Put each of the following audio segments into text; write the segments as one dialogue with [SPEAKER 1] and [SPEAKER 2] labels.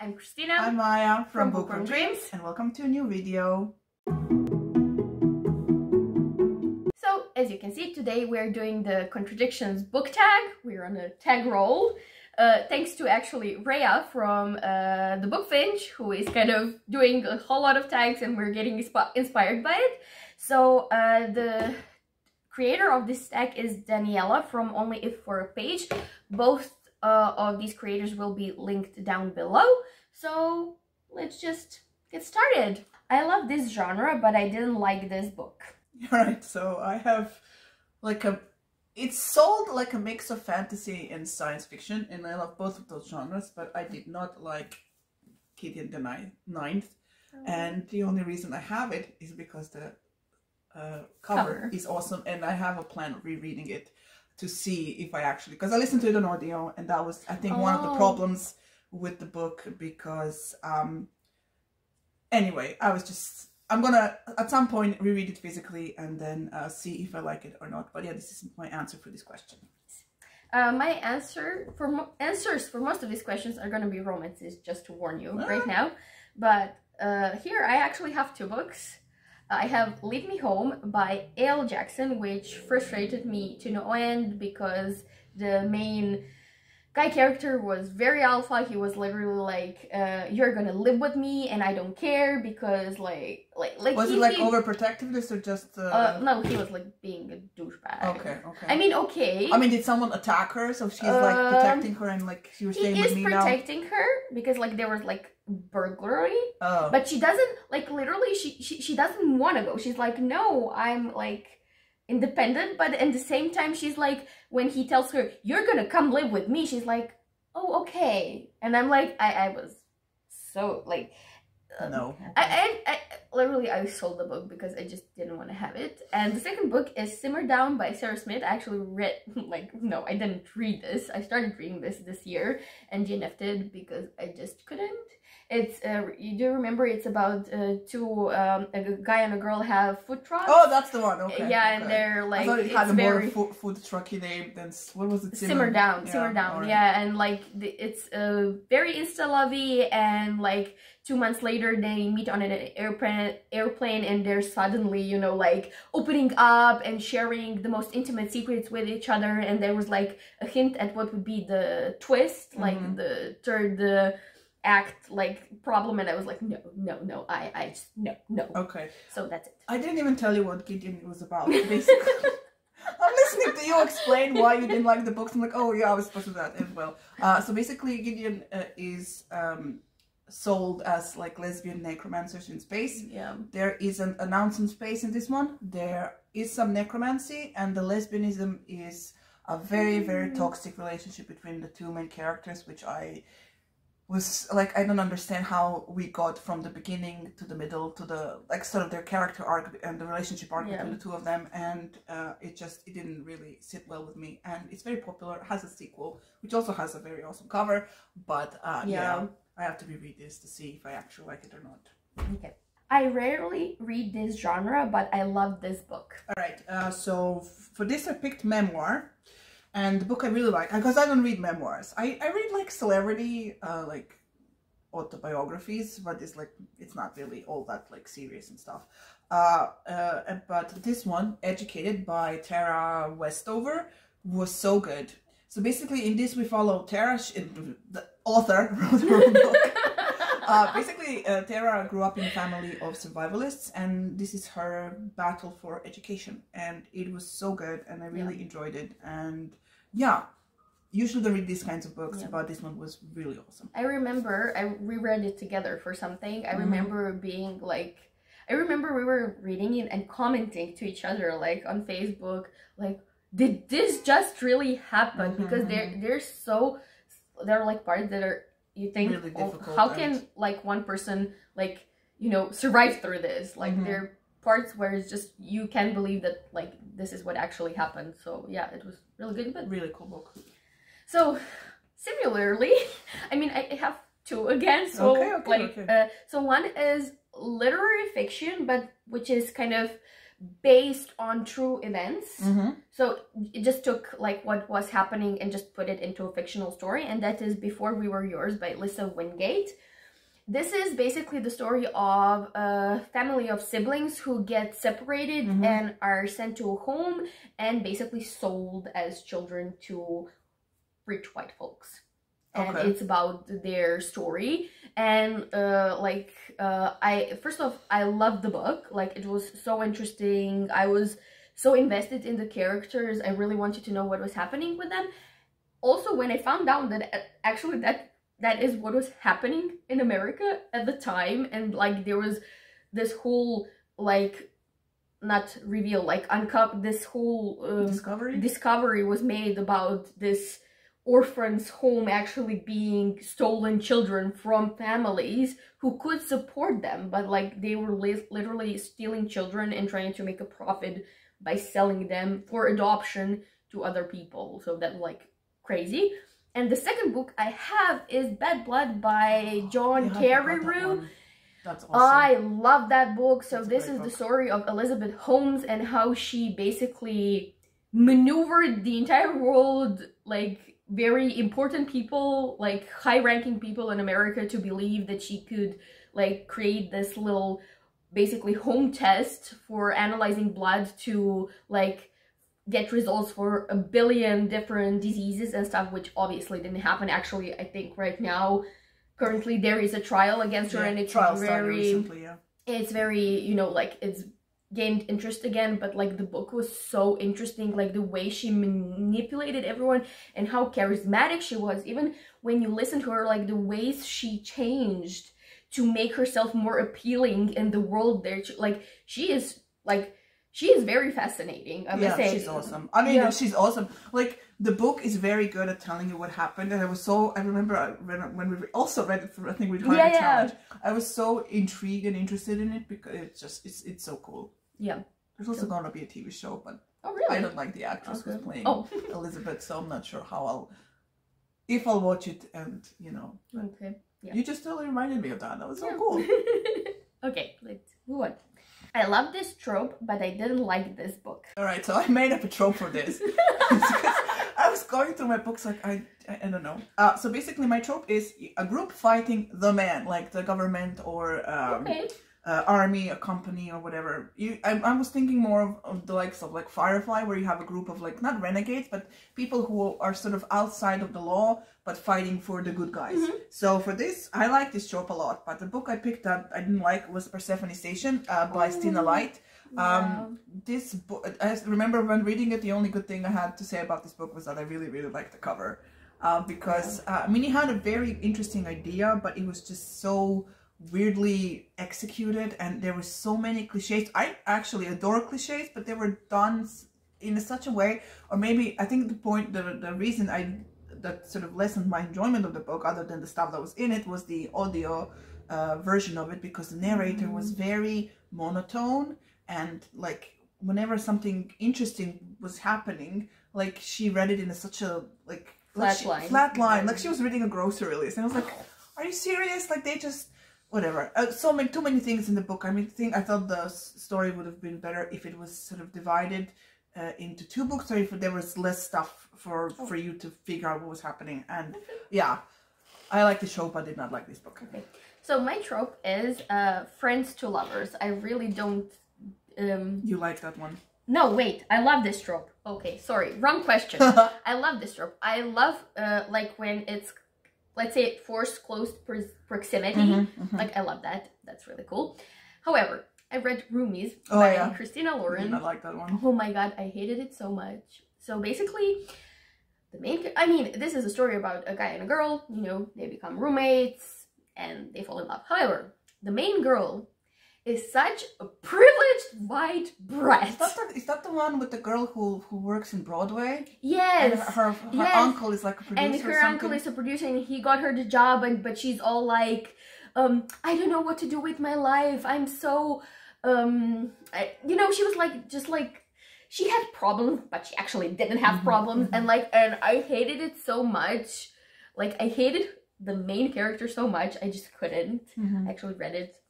[SPEAKER 1] I'm Christina.
[SPEAKER 2] I'm Maya from
[SPEAKER 1] Bookworm Dreams.
[SPEAKER 2] And welcome to a new video.
[SPEAKER 1] So, as you can see, today we're doing the Contradictions Book Tag. We're on a tag roll. Thanks to actually Rhea from the Bookfinch, who is kind of doing a whole lot of tags and we're getting inspired by it. So, the creator of this tag is Daniela from Only If for a Page. Both of these creators will be linked down below. So let's just get started. I love this genre, but I didn't like this book.
[SPEAKER 2] Alright, so I have like it's sold like a mix of fantasy and science fiction, and I love both of those genres, but I did not like Gideon the Ninth. And the only reason I have it is because the cover is awesome, and I have a plan of rereading it to see if I actually, because I listened to it on audio, and that was, I think, one of the problems with the book, because anyway, I'm gonna at some point reread it physically and then see if I like it or not. But yeah, this is my answer for this question.
[SPEAKER 1] My answers for most of these questions are gonna be romances, just to warn you right now. But here I actually have two books. I have Lead Me Home by A.L. Jackson, which frustrated me to no end because the main guy character was very alpha. He was literally like, you're gonna live with me and I don't care because like
[SPEAKER 2] was it like overprotectiveness or just
[SPEAKER 1] no, he was like being a douchebag.
[SPEAKER 2] Okay.
[SPEAKER 1] I mean, okay.
[SPEAKER 2] I mean, did someone attack her? So she's like protecting her and like she was staying with me now? He is
[SPEAKER 1] protecting her because like there was like burglary.
[SPEAKER 2] Oh.
[SPEAKER 1] But she doesn't, like, literally she doesn't want to go. She's like, no, I'm like independent, but at the same time she's like, when he tells her you're gonna come live with me, she's like, oh, okay. And I'm like, I was so like
[SPEAKER 2] no.
[SPEAKER 1] I literally I sold the book because I just didn't want to have it. And the second book is Simmered by Sarah Smith. I actually read, like, no, I didn't read this. I started reading this year and DNF'd it because I just couldn't. It's you do remember it's about a guy and a girl have food trucks.
[SPEAKER 2] Oh, that's the one. Okay.
[SPEAKER 1] Yeah,
[SPEAKER 2] okay.
[SPEAKER 1] And they're like,
[SPEAKER 2] I thought it had a more food trucky name than what was it?
[SPEAKER 1] Simmer Down.
[SPEAKER 2] Right.
[SPEAKER 1] Yeah, and like it's very insta-lovey, and like 2 months later they meet on an airplane, and they're suddenly, you know, like opening up and sharing the most intimate secrets with each other. And there was like a hint at what would be the twist, like the third act like problem, and I was like, no, I just no.
[SPEAKER 2] Okay.
[SPEAKER 1] So that's it.
[SPEAKER 2] I didn't even tell you what Gideon was about, basically. I'm listening to you explain why you didn't like the books. I'm like, oh yeah, I was supposed to do that as well. So basically Gideon is sold as like lesbian necromancers in space.
[SPEAKER 1] Yeah.
[SPEAKER 2] There is an announce in space in this one. There is some necromancy, and the lesbianism is a very, very toxic relationship between the two main characters, which I was like, I don't understand how we got from the beginning to the middle to the like sort of their character arc and the relationship arc between the two of them, and it didn't really sit well with me. And it's very popular. It has a sequel which also has a very awesome cover, but yeah, I have to reread this to see if I actually like it or not.
[SPEAKER 1] Okay. I rarely read this genre, but I love this book.
[SPEAKER 2] All right, so for this I picked Memoir. And the book I really like, because I don't read memoirs. I read like celebrity, like autobiographies, but it's not really all that like serious and stuff. But this one, Educated by Tara Westover, was so good. So basically in this we follow Tara, the author wrote her own book. Basically Tara grew up in a family of survivalists, and this is her battle for education. And it was so good, and I really enjoyed it. And yeah, you should read these kinds of books, but this one was really awesome.
[SPEAKER 1] I remember I reread it together for something. I remember being like, I remember we were reading it and commenting to each other like on Facebook, like, did this just really happen? Because there are like parts that are, you think,
[SPEAKER 2] really difficult,
[SPEAKER 1] how can like one person like, you know, survive through this? Like there are parts where it's just, you can't believe that like this is what actually happened. So yeah, it was really good, but
[SPEAKER 2] really cool book.
[SPEAKER 1] So similarly, I mean, I have two again. So so one is literary fiction, but which is kind of based on true events. So it just took like what was happening and just put it into a fictional story, and that is Before We Were Yours by Lissa Wingate, This is basically the story of a family of siblings who get separated and are sent to a home and basically sold as children to rich white folks. And it's about their story. And first off, I loved the book. Like, it was so interesting. I was so invested in the characters. I really wanted to know what was happening with them. Also, when I found out that actually that is what was happening in America at the time, and like there was this whole like not reveal like this whole discovery was made about this orphans home actually being stolen children from families who could support them, but like they were literally stealing children and trying to make a profit by selling them for adoption to other people. So that's like crazy. And the second book I have is Bad Blood by John Kerry.
[SPEAKER 2] That's awesome.
[SPEAKER 1] I love that book. So this is the story of Elizabeth Holmes and how she basically maneuvered the entire world, like very important people, like high-ranking people in America, to believe that she could like create this little basically home test for analyzing blood to like get results for 1 billion different diseases and stuff, which obviously didn't happen. Actually, I think right now, currently there is a trial against her, and it's it's very, you know, like it's gained interest again, but like the book was so interesting, like the way she manipulated everyone and how charismatic she was. Even when you listen to her, like the ways she changed to make herself more appealing in the world there, like she is very fascinating. I must say.
[SPEAKER 2] She's awesome. I mean, she's awesome. Like, the book is very good at telling you what happened, and I remember when we also read it for, I think, with Harvey Challenge, I was so intrigued and interested in it because it's so cool.
[SPEAKER 1] Yeah.
[SPEAKER 2] There's also gonna be a TV show, but
[SPEAKER 1] really?
[SPEAKER 2] I don't like the actress who's playing Elizabeth, so I'm not sure if I'll watch it, and, you know.
[SPEAKER 1] Okay. Yeah.
[SPEAKER 2] You just totally reminded me of that. That was so cool.
[SPEAKER 1] Okay, let's move on. I love this trope, but I didn't like this book.
[SPEAKER 2] Alright, so I made up a trope for this. I was going through my books, like, I don't know. So basically my trope is a group fighting the man, like the government or army, a company or whatever. I was thinking more of the likes of like Firefly, where you have a group of like, not renegades, but people who are sort of outside of the law, but fighting for the good guys. So for this, I like this trope a lot, but the book I picked that I didn't like was Persephone Station by Stina Light. This book, I remember when reading it, the only good thing I had to say about this book was that I really, really liked the cover. Because, I mean, it had a very interesting idea, but it was just so weirdly executed, and there were so many cliches. I actually adore cliches, but they were done in such a way, or maybe I think the reason that sort of lessened my enjoyment of the book, other than the stuff that was in it, was the audio version of it, because the narrator was very monotone, and like whenever something interesting was happening, like she read it in such a like flat line, like she was reading a grocery list, and I was like, are you serious? Like they just whatever. Too many things in the book. I mean, I thought the story would have been better if it was sort of divided into 2 books, or if there was less stuff for you to figure out what was happening. And yeah, I like the show, but did not like this book.
[SPEAKER 1] Okay, so my trope is friends to lovers. I really don't.
[SPEAKER 2] You like that one?
[SPEAKER 1] No, wait. I love this trope. Okay, sorry, wrong question. I love this trope. I love like when it's, let's say, forced close proximity. Like, I love that. That's really cool. However, I read Roomies by Christina Lauren.
[SPEAKER 2] I like that one.
[SPEAKER 1] Oh my god, I hated it so much. So basically, I mean, this is a story about a guy and a girl. You know, they become roommates and they fall in love. However, the main girl is such a privileged white brat.
[SPEAKER 2] Is that the one with the girl who works in Broadway?
[SPEAKER 1] Yes.
[SPEAKER 2] And her uncle is like a producer.
[SPEAKER 1] And her uncle is a producer, and he got her the job, but she's all like, I don't know what to do with my life. I'm so, you know, she was like, just like, she had problems, but she actually didn't have problems. And like, and I hated it so much. Like, I hated the main character so much. I just couldn't. I actually read it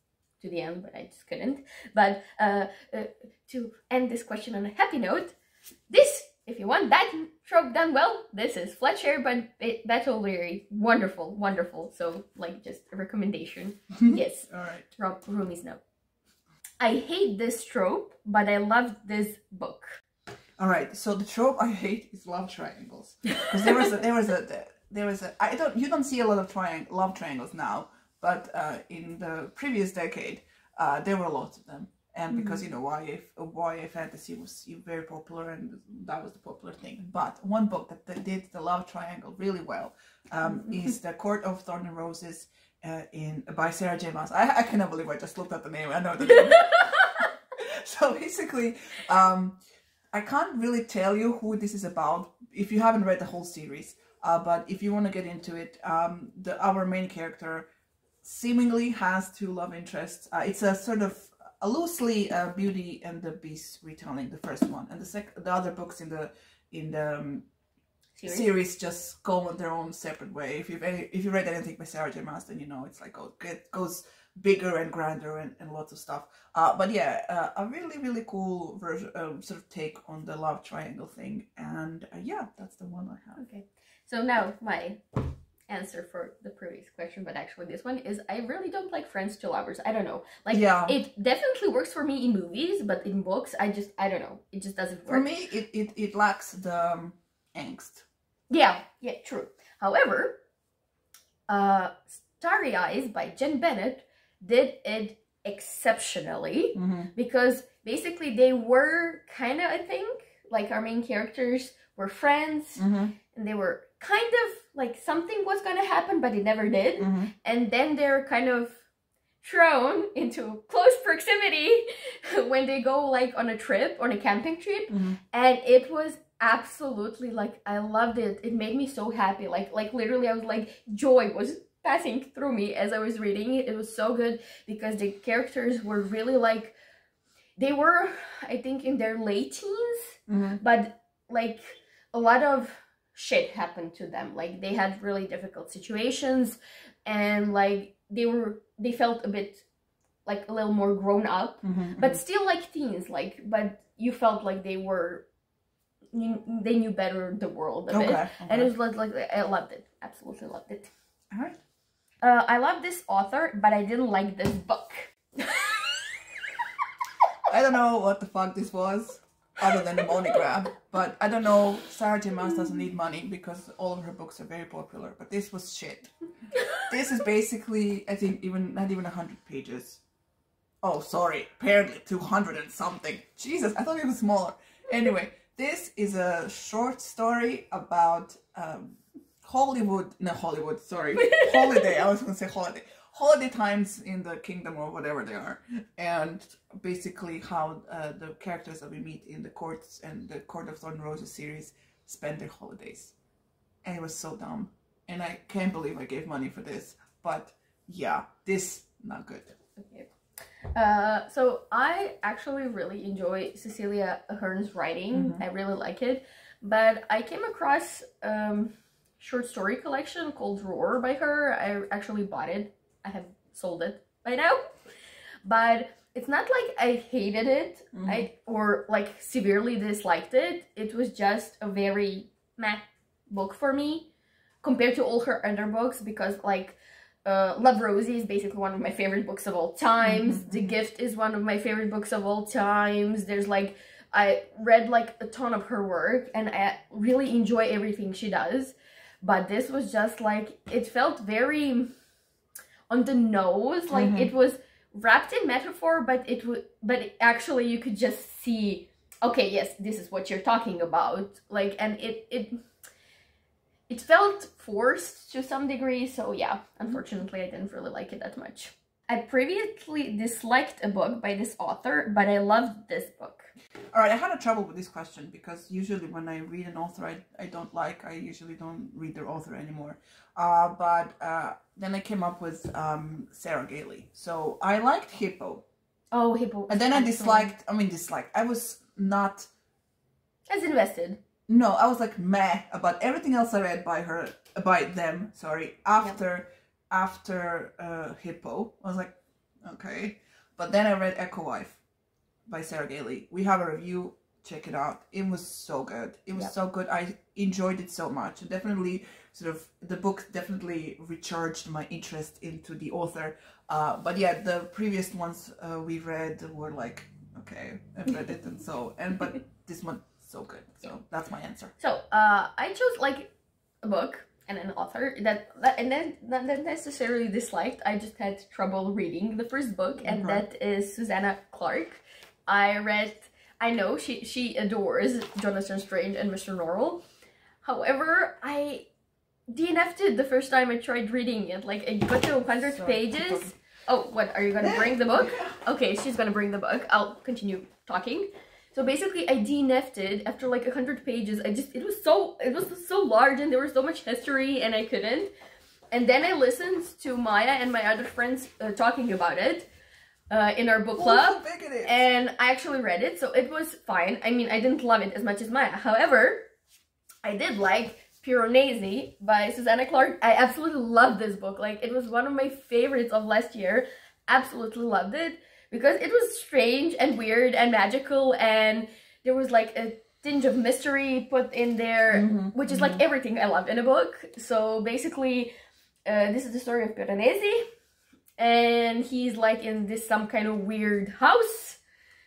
[SPEAKER 1] to the end, but I just couldn't. But to end this question on a happy note, this if you want that trope done well, this is Fletcher, but that's already wonderful, wonderful. So, like, just a recommendation. Yes.
[SPEAKER 2] All right.
[SPEAKER 1] Roomies know. I hate this trope, but I love this book.
[SPEAKER 2] All right. So the trope I hate is love triangles. Because you don't see a lot of love triangles now, but in the previous decade, there were lots of them. And because, you know, YA fantasy was very popular, and that was the popular thing. But one book that did the love triangle really well is The Court of Thorn and Roses by Sarah J. Maas. I cannot believe I just looked at the name. I know the name. So basically, I can't really tell you who this is about if you haven't read the whole series. But if you want to get into it, our main character seemingly has two love interests. It's a sort of a loosely Beauty and the Beast retelling, the first one, and the other books in the series just go on their own separate way. If you read anything by Sarah J. Maas, then you know it's like it goes bigger and grander and lots of stuff. But yeah, a really cool version, sort of take on the love triangle thing, and yeah, that's the one I have.
[SPEAKER 1] Okay, so now my answer for the previous question, but actually this one is I really don't like friends to lovers. I don't know, like, yeah, it definitely works for me in movies, but in books I don't know, it just doesn't work.
[SPEAKER 2] For me, it lacks the angst.
[SPEAKER 1] Yeah, true. However, Starry Eyes by Jen Bennett did it exceptionally, because basically they were kind of, I think, like, our main characters were friends, and they were kind of like something was gonna happen, but it never did. And then they're kind of thrown into close proximity when they go, like, on a camping trip, and it was absolutely, like, I loved it. It made me so happy. Like literally, I was like, joy was passing through me as I was reading it. It was so good because the characters were really, like, they were, I think, in their late teens, but like a lot of shit happened to them. Like, they had really difficult situations, and like they felt a bit like a little more grown up, but still like teens. Like, but you felt like they knew better the world a bit, and it was like I loved it, absolutely loved it.
[SPEAKER 2] All right.
[SPEAKER 1] I love this author, but I didn't like this book.
[SPEAKER 2] I don't know what the fuck this was, other than the money grab, but I don't know, Sarah J. Maas doesn't need money because all of her books are very popular, but this was shit. This is basically, I think, not even 100 pages. Oh, sorry, apparently 200 and something. Jesus, I thought it was smaller. Anyway, this is a short story about holiday, I was going to say holiday times in the kingdom or whatever they are, and basically how the characters that we meet in the courts and the Court of Thorn and Roses series spend their holidays. And it was so dumb, and I can't believe I gave money for this, but yeah, this not good.
[SPEAKER 1] Okay. So I actually really enjoy Cecilia Ahern's writing. I really like it, but I came across short story collection called Roar by her. I actually bought it. I have sold it by now, but it's not like I hated it or like severely disliked it. It was just a very meh book for me compared to all her other books, because like Love Rosie is basically one of my favorite books of all times. The Gift is one of my favorite books of all times. There's like, I read like a ton of her work and I really enjoy everything she does, but this was just like, it felt very on the nose, like it was wrapped in metaphor, but actually you could just see, okay, yes, this is what you're talking about, like, and it felt forced to some degree. So yeah, unfortunately I didn't really like it that much. I previously disliked a book by this author, but I loved this book.
[SPEAKER 2] All right, I had a trouble with this question because usually when I read an author I don't like, I usually don't read their author anymore. But then I came up with Sarah Gailey. So I liked Hippo.
[SPEAKER 1] Oh, Hippo.
[SPEAKER 2] And then I disliked, I was not
[SPEAKER 1] as invested.
[SPEAKER 2] No, I was like meh about everything else I read by them, after Hippo. I was like, okay. But then I read Echo Wife by Sarah Gailey. We have a review. check it out. It was so good. It was so good. I enjoyed it so much. Definitely the book definitely recharged my interest into the author. But yeah, the previous ones we read were like, okay, I've read it but this one so good. So that's my answer.
[SPEAKER 1] So I chose like a book and an author that not necessarily disliked. I just had trouble reading the first book, and that is Susanna Clarke. I know she adores Jonathan Strange and Mr. Norrell. However, I DNF'd it the first time I tried reading it. Like, I got to 100 pages. Oh, what? Are you gonna bring the book? Okay, she's gonna bring the book. I'll continue talking. So basically, I DNF'd it after like 100 pages. It was so large, and there was so much history, and I couldn't. And then I listened to Maya and my other friends talking about it in our book club, and I actually read it, so it was fine. I mean, I didn't love it as much as Maya. However, I did like Pironesi by Susanna Clarke. I absolutely loved this book. Like, it was one of my favorites of last year. Absolutely loved it. Because it was strange and weird and magical, and there was like a tinge of mystery put in there, which is like everything I love in a book. So basically, this is the story of Pironesi, and he's like in this some kind of weird house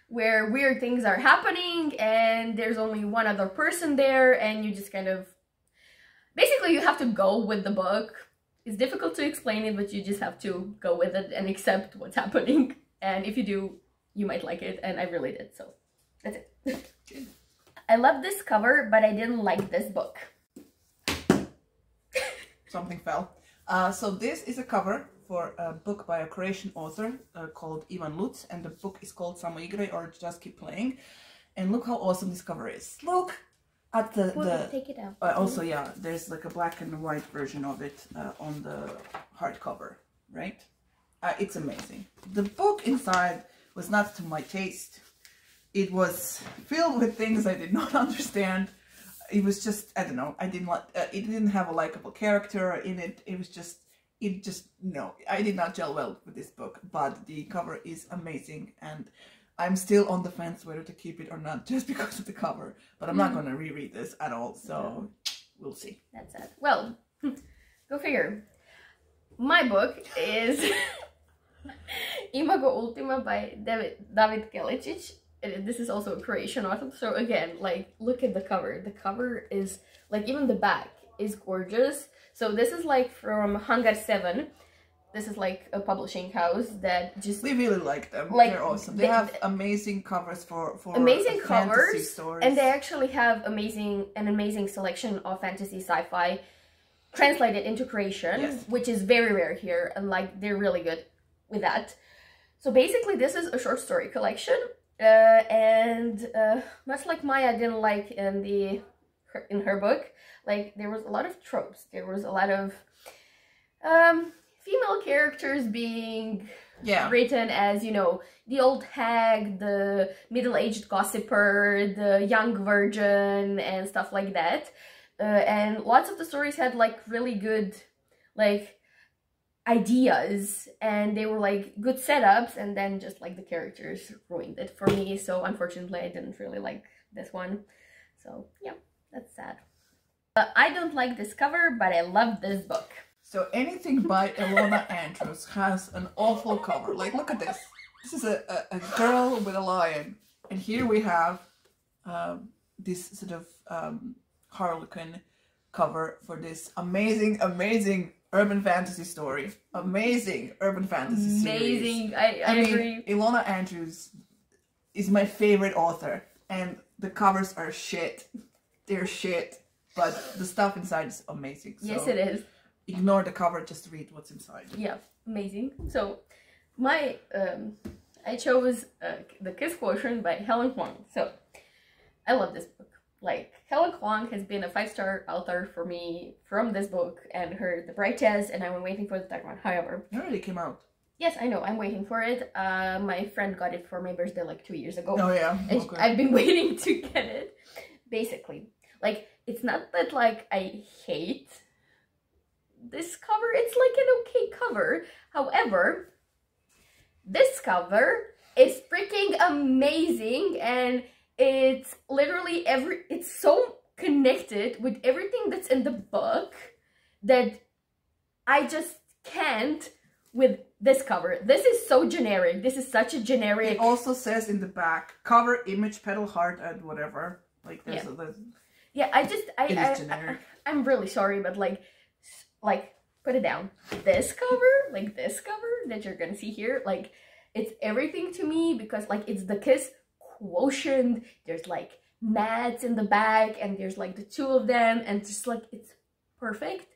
[SPEAKER 1] where weird things are happening, and there's only one other person there, and you just kind of... Basically, you have to go with the book. It's difficult to explain it, but you just have to go with it and accept what's happening. And if you do, you might like it, and I really did, so that's it. I love this cover, but I didn't like this book.
[SPEAKER 2] Something fell. So this is a cover for a book by a Croatian author called Ivan Lutz, and the book is called Samo igraj, or Just Keep Playing. And look how awesome this cover is. Look at
[SPEAKER 1] Take it out.
[SPEAKER 2] Also, yeah, there's like a black and white version of it on the hardcover, right? It's amazing. The book inside was not to my taste. It was filled with things I did not understand. It was just, I don't know, it didn't have a likable character in it. No, I did not gel well with this book, but the cover is amazing, and I'm still on the fence whether to keep it or not, just because of the cover. But I'm not going to reread this at all, so we'll see.
[SPEAKER 1] That's sad. Well, go figure. My book is Imago Ultima by David Kelicic. This is also a Croatian author, so again, like, look at the cover. The cover is, like, even the back is gorgeous. So this is like from Hangar 7. This is like a publishing house that just...
[SPEAKER 2] We really like them. Like, they're awesome. They have amazing covers for
[SPEAKER 1] amazing covers,
[SPEAKER 2] stories.
[SPEAKER 1] and they actually have an amazing selection of fantasy sci-fi translated into Croatian, which is very rare here, and like, they're really good with that. So basically, this is a short story collection, and much like Maya didn't like in her book, like, there was a lot of tropes. There was a lot of female characters being written as, you know, the old hag, the middle-aged gossiper, the young virgin, and stuff like that. And lots of the stories had like really good like ideas, and they were like good setups, and then just like the characters ruined it for me. So unfortunately, I didn't really like this one. So yeah, that's sad. I don't like this cover, but I love this book.
[SPEAKER 2] So anything by Ilona Andrews has an awful cover. Like, look at this. This is a girl with a lion, and here we have this sort of Harlequin cover for this amazing urban fantasy story. Amazing urban fantasy series.
[SPEAKER 1] Amazing. I agree.
[SPEAKER 2] Ilona Andrews is my favorite author, and the covers are shit. They're shit, but the stuff inside is amazing. So
[SPEAKER 1] yes, it is.
[SPEAKER 2] Ignore the cover, just read what's inside.
[SPEAKER 1] Yeah, amazing. So I chose The Kiss Quotient by Helen Hwang. So I love this book. Like, Helen Hwang has been a 5-star author for me from this book and The Bright Test, and I'm waiting for the third one. However,
[SPEAKER 2] it already came out.
[SPEAKER 1] Yes, I know. I'm waiting for it. My friend got it for my birthday like 2 years ago.
[SPEAKER 2] Oh yeah.
[SPEAKER 1] And I've been waiting to get it. Basically, like, it's not that like I hate this cover. It's like an okay cover. However, this cover is freaking amazing, and it's literally it's so connected with everything that's in the book that I just can't with this cover. This is so generic. This is such a generic.
[SPEAKER 2] It also says in the back, cover, image, petal, heart, and whatever. Like there's
[SPEAKER 1] yeah, I'm really sorry, but like put it down. This cover, like this cover that you're gonna see here, like it's everything to me because like it's the kiss quotient. There's like mats in the back and there's like the two of them and just like it's perfect.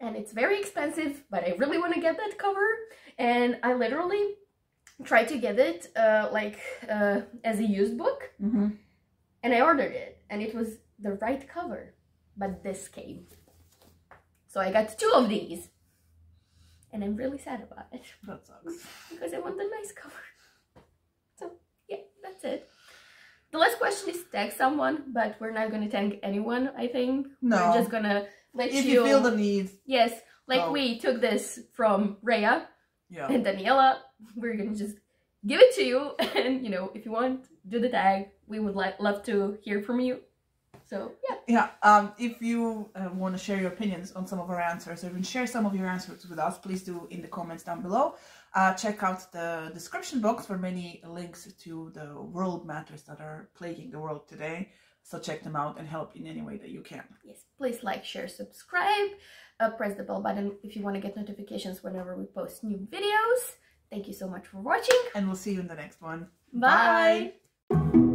[SPEAKER 1] And it's very expensive, but I really want to get that cover. And I literally tried to get it as a used book. And I ordered it. And it was the right cover. But this came. So I got 2 of these. And I'm really sad about it.
[SPEAKER 2] That sucks.
[SPEAKER 1] Because I want the nice cover. So, yeah, that's it. The last question is tag someone. But we're not going to tag anyone, I think. No. We're just going to...
[SPEAKER 2] If you feel the need.
[SPEAKER 1] Yes, like we took this from Rhea and Daniela. We're gonna just give it to you, and you know, if you want, do the tag. We would love to hear from you. So yeah.
[SPEAKER 2] If you want to share your opinions on some of our answers, or even share some of your answers with us, please do in the comments down below. Check out the description box for many links to the world matters that are plaguing the world today. So check them out and help in any way that you can. Yes,
[SPEAKER 1] please like, share, subscribe. Press the bell button if you want to get notifications whenever we post new videos. Thank you so much for watching.
[SPEAKER 2] And we'll see you in the next one.
[SPEAKER 1] Bye. Bye.